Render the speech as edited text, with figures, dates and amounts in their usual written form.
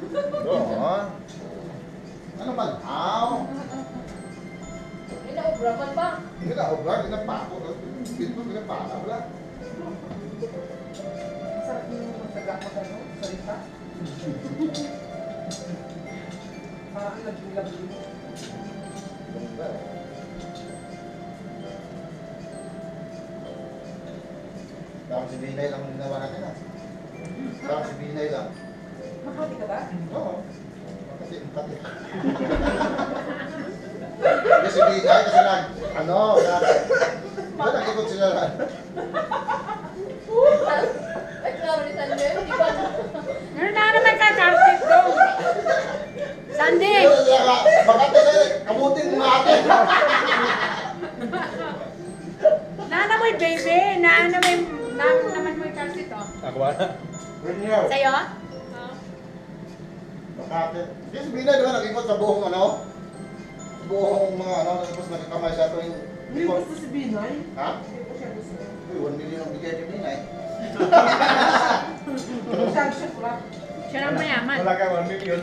Doon. Ano man? Aw. Inaobra man ba? Hindi na, obra. Hindi na pako. Hindi na pako. Wala. Sarap yung magtaga mo ano, salita. Parang nagbilag-bilag. Ganda. Parang si Binay lang ang ginawa natin ah. Parang si Binay lang. Makati ka ba? Oo. Makati. Kasi si Binay kasi nag-ikot sila lang. Ay, klaro ni Sandy. Hindi ba? Ano na naman ka, carpet doon? Sandy! Makati sa'yo, kamutin mo nga atin. Nana mo baby, nana mo naman mo yung carpet oh. Ako ba? Ganyan. Sa'yo? Makati. Kasi si Binay diba nag-ikot sa buong ano? Sa buong mga ano, tapos nagkakamay siya ito yung Hindi ikot. gusto si Binay. Ha? Hindi ko siya gusto. Uy, 1 million ang bigay ni Binay. Siya siya kurap. Siya lang mayaman. Wala ka 1 million.